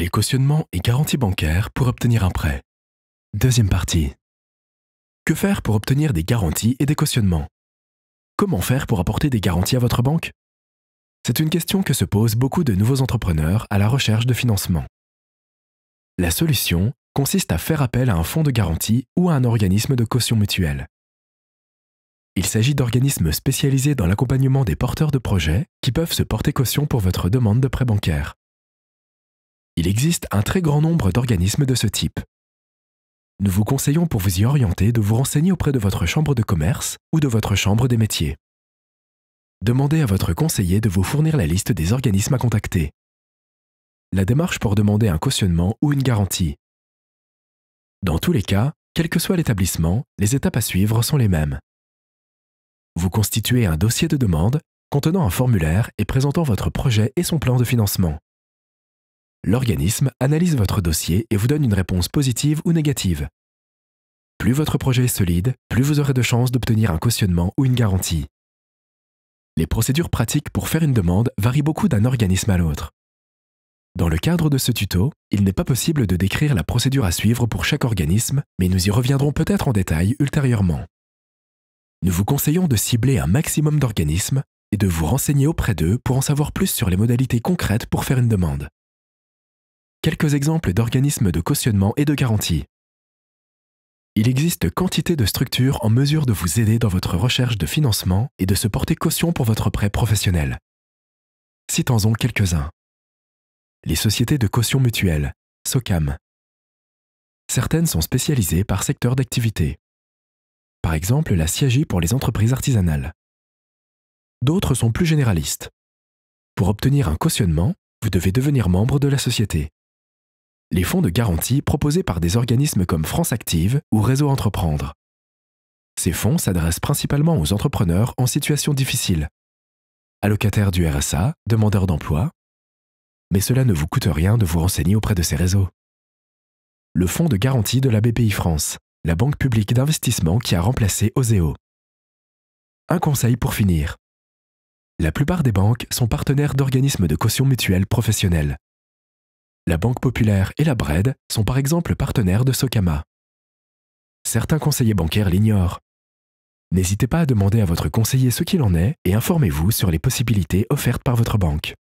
Les cautionnements et garanties bancaires pour obtenir un prêt. Deuxième partie. Que faire pour obtenir des garanties et des cautionnements? Comment faire pour apporter des garanties à votre banque? C'est une question que se posent beaucoup de nouveaux entrepreneurs à la recherche de financement. La solution consiste à faire appel à un fonds de garantie ou à un organisme de caution mutuelle. Il s'agit d'organismes spécialisés dans l'accompagnement des porteurs de projets qui peuvent se porter caution pour votre demande de prêt bancaire. Il existe un très grand nombre d'organismes de ce type. Nous vous conseillons pour vous y orienter de vous renseigner auprès de votre chambre de commerce ou de votre chambre des métiers. Demandez à votre conseiller de vous fournir la liste des organismes à contacter. La démarche pour demander un cautionnement ou une garantie. Dans tous les cas, quel que soit l'établissement, les étapes à suivre sont les mêmes. Vous constituez un dossier de demande contenant un formulaire et présentant votre projet et son plan de financement. L'organisme analyse votre dossier et vous donne une réponse positive ou négative. Plus votre projet est solide, plus vous aurez de chances d'obtenir un cautionnement ou une garantie. Les procédures pratiques pour faire une demande varient beaucoup d'un organisme à l'autre. Dans le cadre de ce tuto, il n'est pas possible de décrire la procédure à suivre pour chaque organisme, mais nous y reviendrons peut-être en détail ultérieurement. Nous vous conseillons de cibler un maximum d'organismes et de vous renseigner auprès d'eux pour en savoir plus sur les modalités concrètes pour faire une demande. Quelques exemples d'organismes de cautionnement et de garantie. Il existe quantité de structures en mesure de vous aider dans votre recherche de financement et de se porter caution pour votre prêt professionnel. Citons-en quelques-uns. Les sociétés de caution mutuelle, SOCAM. Certaines sont spécialisées par secteur d'activité. Par exemple, la SIAGI pour les entreprises artisanales. D'autres sont plus généralistes. Pour obtenir un cautionnement, vous devez devenir membre de la société. Les fonds de garantie proposés par des organismes comme France Active ou Réseau Entreprendre. Ces fonds s'adressent principalement aux entrepreneurs en situation difficile, allocataires du RSA, demandeurs d'emploi, mais cela ne vous coûte rien de vous renseigner auprès de ces réseaux. Le fonds de garantie de la BPI-France, la banque publique d'investissement qui a remplacé Oseo. Un conseil pour finir. La plupart des banques sont partenaires d'organismes de caution mutuelle professionnels. La Banque Populaire et la BRED sont par exemple partenaires de Socama. Certains conseillers bancaires l'ignorent. N'hésitez pas à demander à votre conseiller ce qu'il en est et informez-vous sur les possibilités offertes par votre banque.